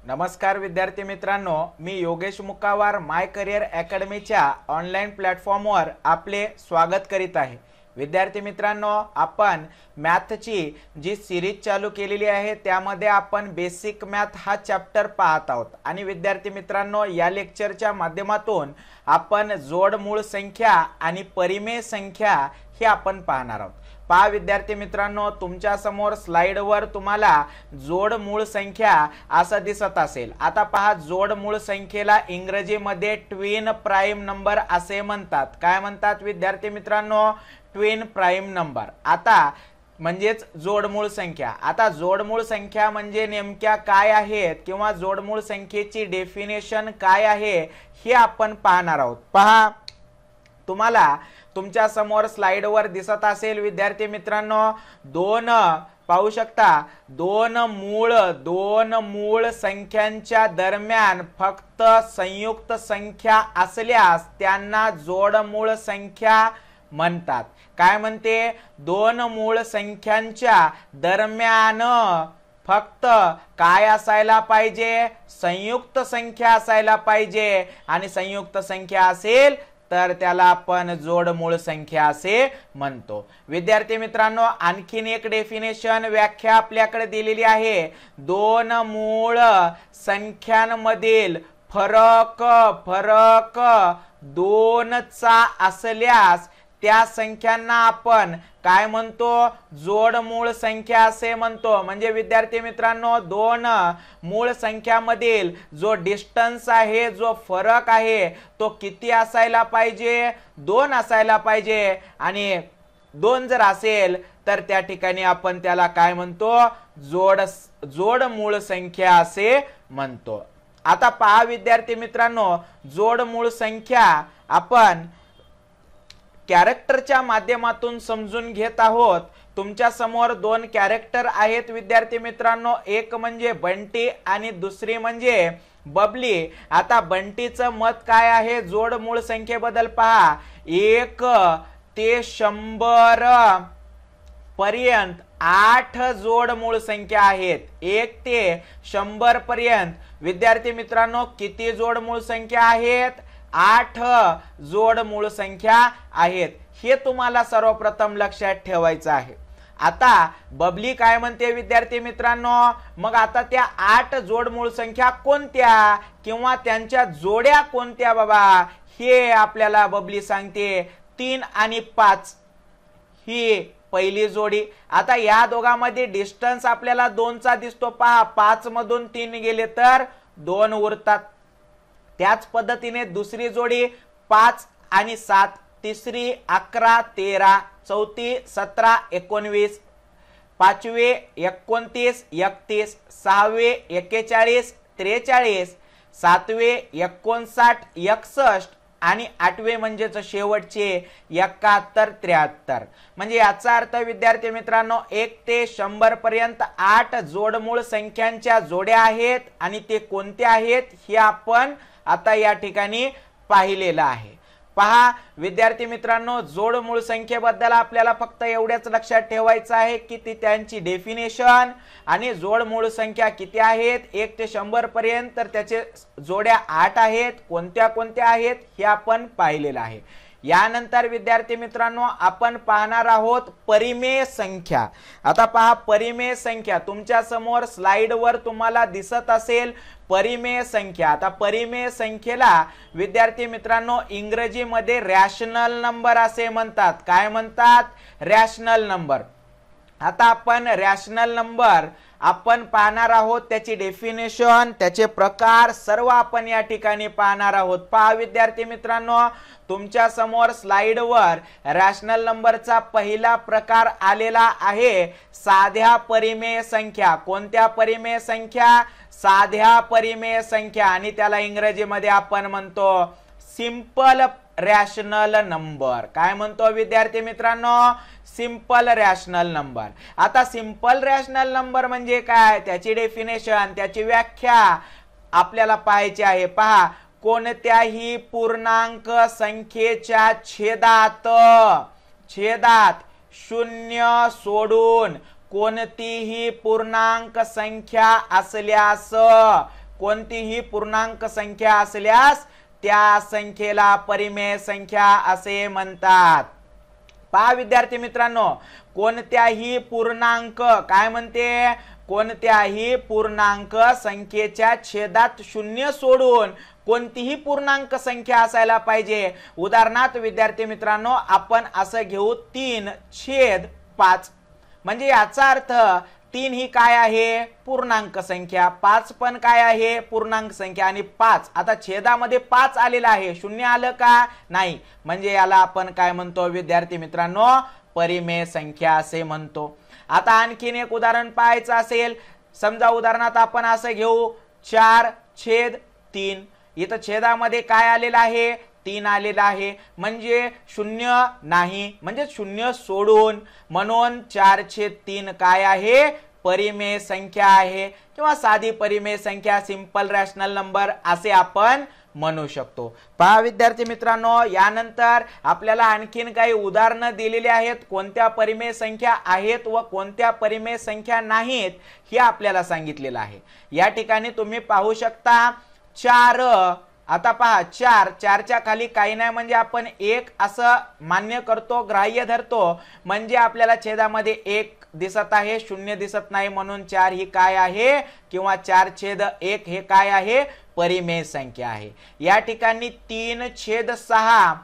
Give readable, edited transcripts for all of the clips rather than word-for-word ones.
नमस्कार विद्यार्थी मित्रांनो, मी योगेश मुकावार माय करियर अकॅडमीच्या ऑनलाईन प्लॅटफॉर्मवर आपले स्वागत करीत आहे। विद्यार्थी मित्रांनो, आपण मॅथची जी सिरीज चालू केलेली आहे त्यामध्ये आपण बेसिक मॅथ हा चॅप्टर पाहत आहोत आणि विद्यार्थी मित्रांनो, या लेक्चरच्या माध्यमातून आपण जोड मूळ संख्या आणि परिमेय संख्या हे आपण पाहणार आहोत। पहा विद्यार्थी मित्रांनो, तुमच्या समोर स्लाइडवर तुम्हाला जोड मूळ संख्या असं दिसत असेल। आता पहा, जोड मूळ संख्येला इंग्रजीमध्ये ट्विन प्राइम नंबर असे म्हणतात। काय म्हणतात विद्यार्थी मित्रांनो? Twin prime number. आता म्हणजेच जोडमूळ संख्या। आता जोडमूळ संख्या म्हणजे नेमक्या काय आहेत किंवा जोडमूळ संख्येची डेफिनेशन काय आहे हे आपण पाहणार आहोत। पहा, तुम्हाला तुमच्या समोर स्लाइडवर दिसत असेल विद्यार्थी मित्रांनो, दोन पाहू शकता, दोन मूळ संख्यांच्या दरम्यान फक्त संयुक्त संख्या असल्यास त्यांना जोडमूळ संख्या म्हणतात। काय म्हणते? दोन मूळ संख्यांच्या दरम्यान फक्त काय असायला पाहिजे? संयुक्त संख्या असायला पाहिजे, आणि संयुक्त संख्या असेल तर त्याला आपण जोडमूळ संख्या असे म्हणतो। विद्यार्थी मित्रांनो, आणखीन एक डेफिनेशन व्याख्या आपल्याकडे दिलेली आहे। दोन मूळ संख्यांमधील फरक दोनचा असल्यास त्या संख्यांना आपण काय म्हणतो? जोडमूळ संख्या असे म्हणतो। म्हणजे विद्यार्थी मित्रांनो, दोन मूळ संख्यामधील जो डिस्टन्स आहे, जो फरक आहे, तो किती असायला पाहिजे? 2 असायला पाहिजे, आणि 2 जर असेल तर त्या ठिकाणी आपण त्याला काय म्हणतो? जोडमूळ संख्या असे म्हणतो। आता पहा विद्यार्थी मित्रांनो, जोडमूळ संख्या आपण कॅरेक्टरच्या माध्यमातून समजून घेत आहोत। तुमच्या समोर दोन कॅरेक्टर आहेत विद्यार्थी मित्रांनो, एक म्हणजे बंटी आणि दुसरी म्हणजे बबली। आता बंटीचं मत काय आहे जोडमूळ संख्येबद्दल? पहा, 1 ते 100 पर्यंत 8 जोडमूळ संख्या आहेत। 1 ते 100 पर्यंत विद्यार्थी मित्रांनो किती जोडमूळ संख्या आहेत? 8 जोडमूळ संख्या आहेत। हे तुम्हाला सर्वप्रथम लक्षात ठेवायचं आहे। आता बबली काय म्हणते विद्यार्थी मित्रांनो? मग आता त्या 8 जोडमूळ संख्या कोणत्या किंवा त्यांच्या जोड्या कोणत्या बाबा, हे आपल्याला बबली सांगते। 3 आणि 5 ही पहिली जोडी। आता या दोघांमध्ये डिस्टन्स आपल्याला 2चा दिसतो। पहा, 5 मधून 3 गेले तर 2 उरतात। त्याच पद्धतीने दुसरी जोडी 5 आणि 7, तिसरी 11, 13, चौथी 17, 19, पाचवे 29, 31, सहावे 41, 43, सातवे 59, 61 आणि आठवे म्हणजेच शेवटचे 71, 73। म्हणजे याचा अर्थ विद्यार्थी मित्रांनो, 1 ते 100 पर्यंत 8 जोडमूळ संख्यांच्या जोड्या आहेत, आणि ते कोणत्या आहेत हे आपण आता या ठिकाणी पाहिलेलं आहे। पहा विद्यार्थी मित्रांनो, जोडमूळ संख्येबद्दल आपल्याला फक्त एवढेच लक्षात ठेवायचं आहे की ती त्यांची डेफिनेशन आणि जोडमूळ संख्या किती आहेत 1 ते 100 पर्यंत, तर त्याचे जोड्या 8 आहेत। कोणत्या कोणत्या आहेत हे आपण पाहिलेलं आहे। यानंतर विद्यार्थी मित्रांनो, आपण पाहणार आहोत परिमेय संख्या। आता पहा, परिमेय संख्या तुमच्या समोर स्लाइडवर तुम्हाला दिसत असेल, परिमेय संख्या। आता परिमेय संख्येला विद्यार्थी मित्रांनो इंग्रजीमध्ये रॅशनल नंबर असे म्हणतात। काय म्हणतात? Rational number. आता आपण रॅशनल नंबर आपण पाहणार आहोत, त्याची डेफिनेशन, त्याचे प्रकार सर्व आपण या ठिकाणी पाहणार आहोत। पहा विद्यार्थी मित्रांनो, तुमच्या समोर स्लाइडवर रॅशनल नंबरचा पहिला प्रकार आलेला आहे, साध्या परिमेय संख्या। कोणत्या परिमेय संख्या? साध्या परिमेय संख्या, आणि त्याला इंग्रजीमध्ये आपण म्हणतो सिंपल रॅशनल नंबर। काय म्हणतो विद्यार्थी मित्रांनो? Simple rational number. आता सिंपल रॅशनल नंबर म्हणजे काय? त्याची डेफिनेशन, त्याची व्याख्या आपल्याला पाहायची आहे। पहा, कोणत्याही पूर्णांक संख्येच्या छेदात 0 सोडून कोणतीही पूर्णांक संख्या असल्यास कोणतीही पूर्णांक संख्या असल्यास त्या संख्येला परिमेय संख्या असे म्हणतात। पहा विद्यार्थी मित्रांनो, कोणत्याही पूर्णांक काय म्हणते, कोणत्याही पूर्णांक संख्येच्या छेदात शून्य सोडून कोणतीही पूर्णांक संख्या असायला पाहिजे। उदाहरणार्थ विद्यार्थी मित्रांनो, आपण असं घेऊ 3/5, म्हणजे याचा अर्थ 3 ही काय आहे, पूर्णांक संख्या, 5 पण काय आहे, पूर्णांक संख्या, आणि 5 आता छेदामध्ये 5 आलेला आहे, शून्य आलं का नाही, म्हणजे याला आपण काय म्हणतो विद्यार्थी मित्रांनो, परिमेय संख्या असे म्हणतो। आता आणखीन एक उदाहरण पाहायचं असेल, समजा उदाहरणार्थ आपण असं घेऊ 4/3, इथं छेदामध्ये काय आलेलं आहे, 3 आलेला आहे, म्हणजे शून्य नाही, म्हणजे शून्य सोडून, म्हणून 4/3 काय आहे, परिमेय संख्या आहे, किंवा साधी परिमेय संख्या, सिंपल रॅशनल नंबर असे आपण म्हणू शकतो। पहा विद्यार्थी मित्रांनो, यानंतर आपल्याला आणखीन काही उदाहरणं दिलेली आहेत, कोणत्या परिमेय संख्या आहेत व कोणत्या परिमेय संख्या नाहीत हे आपल्याला सांगितलेलं आहे। या ठिकाणी तुम्ही पाहू शकता 4, आता पहा 4च्या खाली काही नाही, म्हणजे आपण 1 असं मान्य करतो, ग्राह्य धरतो, म्हणजे आपल्याला छेदामध्ये 1 दिसत आहे, शून्य दिसत नाही, म्हणून 4 ही काय आहे, किंवा 4/1 हे काय आहे, परिमेय संख्या आहे। या ठिकाणी 3/6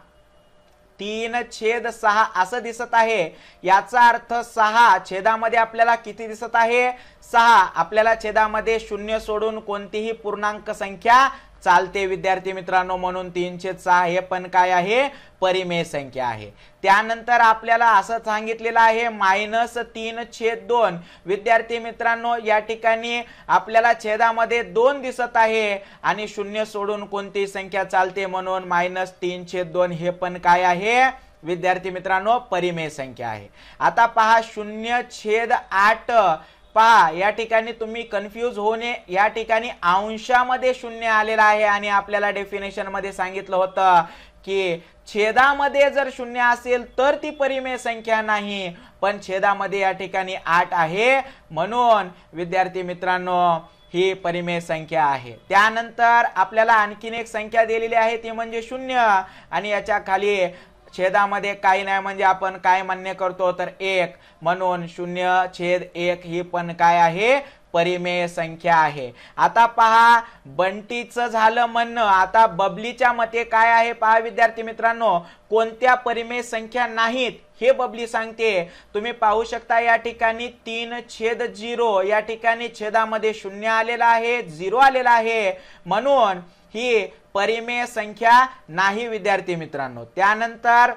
असं दिसत आहे, याचा अर्थ 6 छेदामध्ये आपल्याला किती दिसत आहे, 6, आपल्याला छेदामध्ये शून्य सोडून कोणतीही पूर्णांक संख्या चालते विद्यार्थी मित्रांनो, म्हणून 3/6 हे पण काय आहे, परिमेय संख्या आहे। त्यानंतर आपल्याला असं सांगितलेलं आहे -3/2, विद्यार्थी मित्रांनो या ठिकाणी आपल्याला छेदामध्ये 2 दिसत आहे आणि शून्य सोडून कोणती संख्या चालते, म्हणून -3/2 हे पण काय आहे विद्यार्थी मित्रांनो, परिमेय संख्या आहे। आता पहा 0/8, पहा या ठिकाणी तुम्ही कन्फ्यूज होणे, या ठिकाणी अंशामध्ये शून्य आलेला आहे, आणि आपल्याला डेफिनेशन मध्ये सांगितलं होतं की छेदामध्ये जर शून्य असेल तर ती परिमेय संख्या नाही, पण छेदामध्ये या ठिकाणी 8 आहे, म्हणून विद्यार्थी मित्रांनो ही परिमेय संख्या आहे। त्यानंतर आपल्याला आणखीन एक संख्या दिलेली आहे, ती म्हणजे 0, आणि याच्या खाली छेदामध्ये काही नाही, म्हणजे आपण काय मान्य करतो तर 1, म्हणून 0/1 ही पण काय आहे, परिमेय संख्या आहे। आता पहा बंटीचं झालं म्हणणं, आता बबलीच्या मते काय आहे पहा विद्यार्थी मित्रांनो, कोणत्या परिमेय संख्या नाहीत हे बबली सांगते। तुम्ही पाहू शकता या ठिकाणी 3/0, या ठिकाणी छेदामध्ये शून्य आलेला आहे, 0 आलेला आहे, म्हणून ही परिमेय संख्या नाही विद्यार्थी मित्रांनो। त्यानंतर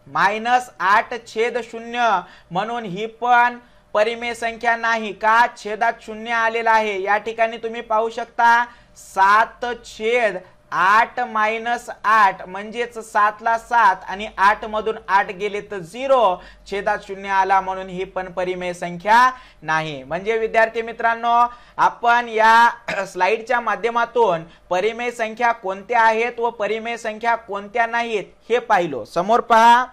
-8/0, म्हणून ही पण परिमेय संख्या नाही, का छेदात शून्य आलेला आहे। या ठिकाणी तुम्ही पाहू शकता 7/8 -8 म्हणजेच 7 ला 7 आणि 8 मधून 8 गेले तर 0, छेदात शून्य आला, म्हणून ही पण परिमेय संख्या नाही। म्हणजे विद्यार्थी मित्रांनो आपण या स्लाइडच्या माध्यमातून परिमेय संख्या कोणत्या आहेत व परिमेय संख्या कोणत्या नाहीत हे पाहिलो। समोर पहा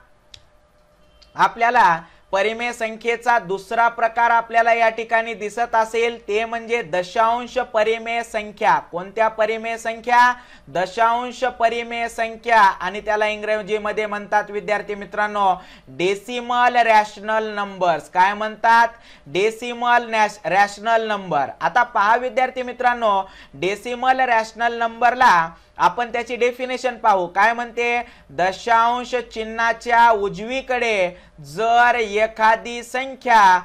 आपल्याला परिमेय संख्येचा दुसरा प्रकार आपल्याला या ठिकाणी दिसत असेल, ते म्हणजे दशांश परिमेय संख्या। कोणत्या परिमेय संख्या, दशांश परिमेय संख्या, आणि त्याला इंग्रजीमध्ये म्हणतात विद्यार्थी मित्रांनो डेसिमल रॅशनल नंबर्स। काय म्हणतात, डेसिमल रॅशनल नंबर। आता पहा विद्यार्थी मित्रांनो, डेसिमल रॅशनल नंबरला आपण त्याची डेफिनेशन पाहू, काय म्हणते, दशांश चिन्हाच्या उजवीकडे जर एखादी संख्या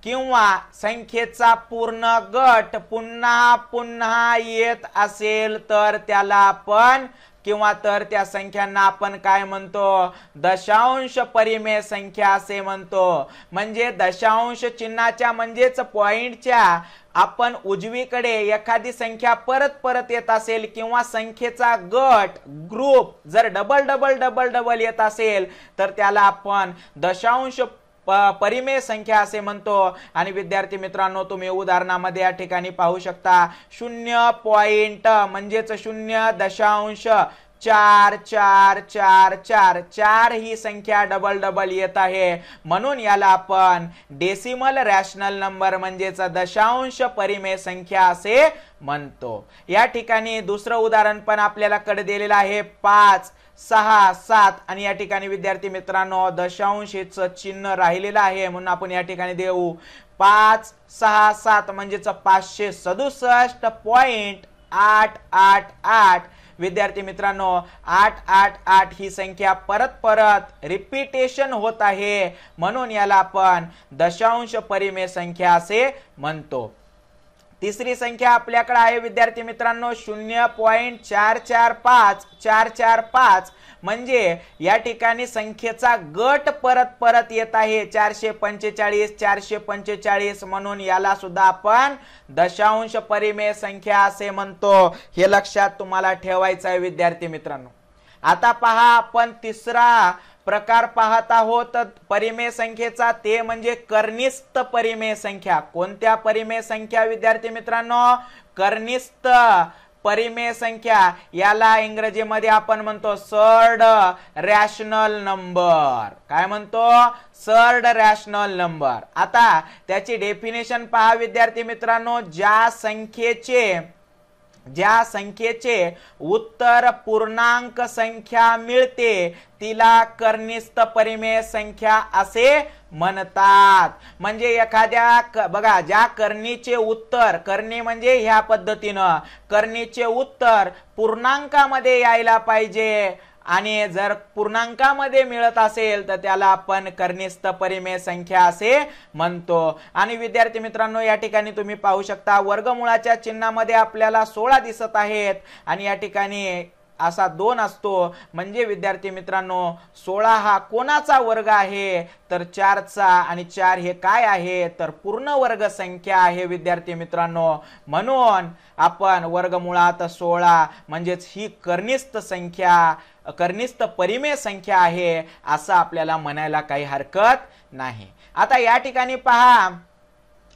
किंवा संख्येचा पूर्ण गट पुन्हा पुन्हा येत असेल तर त्याला आपण किंवा तर त्या संख्यांना आपण काय म्हणतो, दशांश परिमेय संख्या असे म्हणतो। म्हणजे दशांश चिन्हाच्या म्हणजेच पॉइंटच्या आपण उजवीकडे एखादी संख्या परत परत येत असेल किंवा संख्येचा गट ग्रुप जर डबल येत असेल तर त्याला आपण दशांश परिमेय संख्या असे म्हणतो। आणि विद्यार्थी मित्रांनो तुम्ही उदाहरणामध्ये या ठिकाणी पाहू शकता 0 पॉइंट म्हणजेच 0.5 4 4 4 4 4 ही संख्या डबल डबल येत आहे, म्हणून याला आपण डेसिमल रॅशनल नंबर म्हणजेच दशांश परिमेय संख्या असे म्हणतो. या ठिकाणी दुसरं उदाहरण पण आपल्याला कडे दिलेलं आहे 5 6 7 आणि या ठिकाणी विद्यार्थी मित्रांनो दशांशचं चिन्ह राहिलेलं आहे, म्हणून आपण या ठिकाणी देऊ 5 6 7 म्हणजेच 567.888. विद्यार्थी मित्रांनो 888 ही संख्या परत परत रिपीटेशन होत आहे, म्हणून याला आपण दशांश परिमेय संख्या असे म्हणतो. तिसरी संख्या आपल्याकडे आहे विद्यार्थी मित्रांनो 0.445445 म्हणजे या ठिकाणी संख्येचा गट परत परत येत आहे 445 445, म्हणून याला सुद्धा आपण दशांश परिमेय संख्या असे म्हणतो. हे लक्षात तुम्हाला ठेवायचं आहे विद्यार्थी मित्रांनो. आता पहा आपण तिसरा प्रकार पाहत आहोत परिमेय संख्येचा, ते म्हणजे कर्निस्थ परिमेय संख्या. कोणत्या परिमेय संख्या विद्यार्थी मित्रांनो? कर्निस्थ परिमेय संख्या. याला इंग्रजीमध्ये आपण म्हणतो सर्ड रॅशनल नंबर. काय म्हणतो? Surd rational number. आता त्याची डेफिनेशन पहा विद्यार्थी मित्रांनो. ज्या संख्येचे उत्तर पूर्णांक संख्या मिळते तिला कर्निस्थ परिमेय संख्या असे म्हणतात. म्हणजे एखाद्या बघा ज्या करणीचे उत्तर, करणी म्हणजे ह्या पद्धतीनं करणीचे उत्तर पूर्णांकामध्ये यायला पाहिजे आणि जर पूर्णांकामध्ये मिळत असेल तर त्याला आपण कर्निस्थ परिमेय संख्या असे म्हणतो. आणि विद्यार्थी मित्रांनो या ठिकाणी तुम्ही पाहू शकता वर्गमुळाच्या चिन्हामध्ये आपल्याला 16 दिसत आहेत आणि या ठिकाणी असा 2 असतो, म्हणजे विद्यार्थी मित्रांनो 16 हा कोणाचा वर्ग आहे तर 4 चा, आणि 4 हे काय आहे तर पूर्ण वर्ग संख्या आहे विद्यार्थी मित्रांनो. म्हणून आपण वर्गमुळात 16 म्हणजेच ही कर्निस्थ संख्या, कर्निस्थ परिमेय संख्या आहे असं आपल्याला म्हणायला काही हरकत नाही. आता या ठिकाणी पहा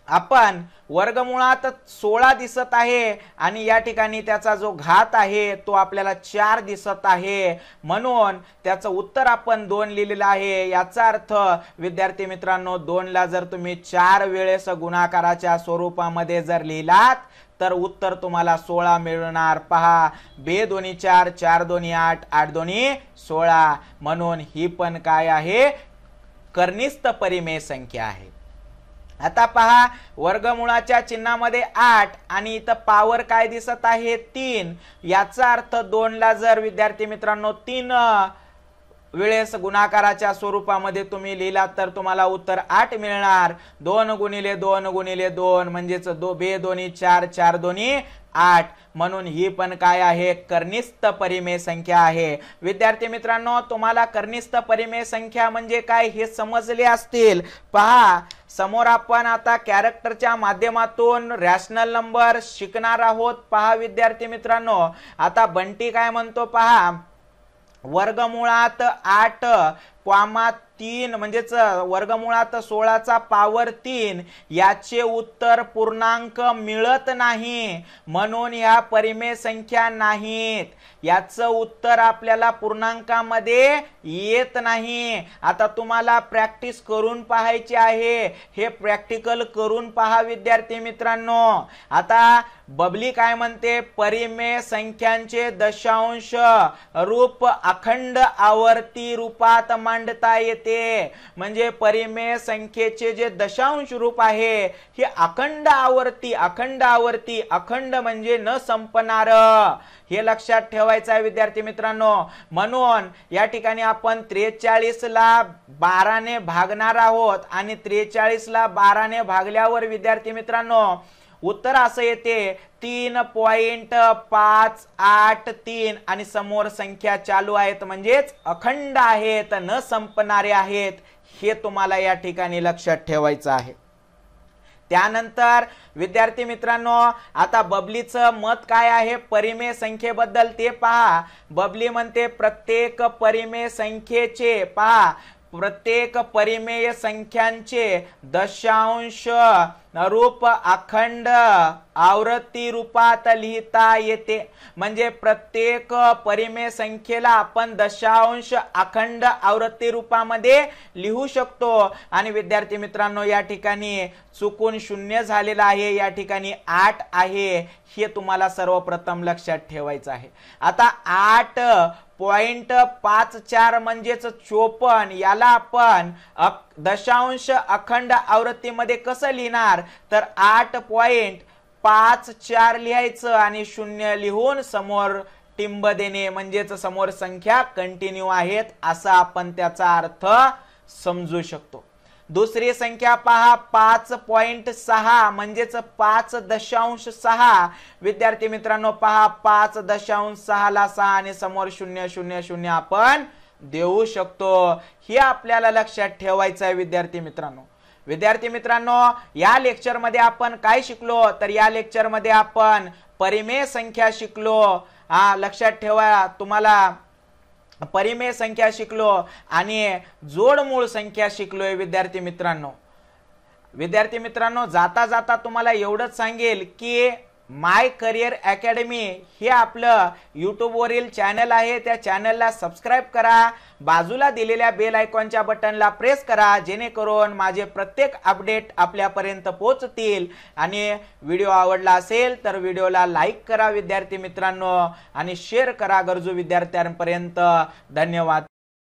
आपण वर्गमुळात 16 दिसत आहे आणि या ठिकाणी त्याचा जो घात आहे तो आपल्याला 4 दिसत आहे, म्हणून त्याचं उत्तर आपण 2 लिहिलेलं आहे. याचा अर्थ विद्यार्थी मित्रांनो 2 ला जर तुम्ही 4 वेळेस गुणाकाराच्या स्वरूपामध्ये जर लिहिलात तर उत्तर तुम्हाला 16 मिळणार. पहा 2 2 4 4 2 8 8 2 16, म्हणून ही पण काय आहे कर्निस्थ परिमेय संख्या आहे. आता पहा वर्गमुळाच्या चिन्हामध्ये 8 आणि इथं पॉवर काय दिसत आहे 3. याचा अर्थ 2 ला जर विद्यार्थी मित्रांनो 3 वेळेस गुणाकाराच्या स्वरूपामध्ये तुम्ही लिहिलात तर तुम्हाला उत्तर 8 मिळणार. 2 गुणिले 2 गुणिले 2 म्हणजेच 2 2 4 4 2 8, म्हणून ही पण काय आहे कर्निस्थ परिमेय संख्या आहे. विद्यार्थी मित्रांनो तुम्हाला कर्निस्थ परिमेय संख्या म्हणजे काय हे समजले असतील. पहा समोर आपण आता कॅरेक्टरच्या माध्यमातून रॅशनल नंबर शिकणार आहोत. पहा विद्यार्थी मित्रांनो आता बंटी काय म्हणतो पहा वर्गमुळात 8,3 म्हणजेच वर्गमुळात 16 चा पॉवर 3 याचे उत्तर पूर्णांक मिळत नाही, म्हणून ह्या परिमेय संख्या नाहीत. याचं उत्तर आपल्याला पूर्णांकामध्ये येत नाही. आता तुम्हाला प्रॅक्टिस करून पाहायची आहे, हे प्रॅक्टिकल करून पहा विद्यार्थी मित्रांनो. आता बबली काय म्हणते परिमेय संख्यांचे दशांश रूप अखंड आवर्ती रूपात मांडता येते. म्हणजे परिमेय संख्येचे जे दशांश रूप आहे हे अखंड आवर्ती, अखंड आवर्ती, अखंड म्हणजे न संपणार, हे लक्षात ठेवायचं आहे विद्यार्थी मित्रांनो. म्हणून या ठिकाणी आपण 43 ला 12 ने भागणार आहोत आणि 43 ला 12 ने भागल्यावर विद्यार्थी मित्रांनो उत्तर असं येते 3.583 आणि समोर संख्या चालू आहेत म्हणजेच अखंड आहेत, न संपणारे आहेत. हे तुम्हाला या ठिकाणी लक्षात ठेवायचं आहे. त्यानंतर विद्यार्थी मित्रांनो आता बबलीचं मत काय आहे परिमेय संख्येबद्दल ते पहा. बबली म्हणते प्रत्येक परिमेय संख्येचे पहा प्रत्येक परिमेय संख्यांचे दशांश रूप अखंड आवृत्ती रूपात लिहिता येते. म्हणजे प्रत्येक परिमेय संख्येला आपण दशांश अखंड आवृत्ती रूपामध्ये लिहू शकतो. आणि विद्यार्थी मित्रांनो, या ठिकाणी चुकून शून्य झालेला आहे, या ठिकाणी 8 आहे, हे तुम्हाला सर्वप्रथम लक्षात ठेवायचं आहे. आता 8.54 म्हणजेच 54, याला आपण दशांश अखंड आवृत्तीमध्ये कसं लिहिणार, तर 8.54 लिहायचं आणि शून्य लिहून समोर टिंब देणे, म्हणजेच समोर संख्या कंटिन्यू आहेत असा आपण त्याचा अर्थ समजू शकतो. दुसरी संख्या पहा, 5.6 म्हणजेच 5.6. विद्यार्थी मित्रांनो पहा, 5.6 ला 6 आणि समोर 000 आपण देऊ शकतो. हे आपल्याला लक्षात ठेवायचं आहे विद्यार्थी मित्रांनो. विद्यार्थी मित्रांनो, या लेक्चर मध्ये आपण काय शिकलो, तर या लेक्चर मध्ये आपण परिमेय संख्या शिकलो. लक्षात ठेवा, तुम्हाला परिमेय संख्या शिकलो आणि जोडमूळ संख्या शिकलोय. विद्यार्थी मित्रांनो, जाता जाता तुम्हाला एवढंच सांगेल की माय करियर अकॅडमी हे आपलं YouTube वरील चॅनल आहे. त्या चॅनलला सबस्क्राइब करा, बाजूला दिलेल्या बेल आयकॉनच्या बटनला प्रेस करा, जेणेकरून माझे प्रत्येक अपडेट आपल्यापर्यंत पोहोचतील. आणि व्हिडिओ आवडला असेल तर व्हिडिओला लाईक करा विद्यार्थी मित्रांनो, आणि शेअर करा गरजू विद्यार्थ्यांपर्यंत. धन्यवाद.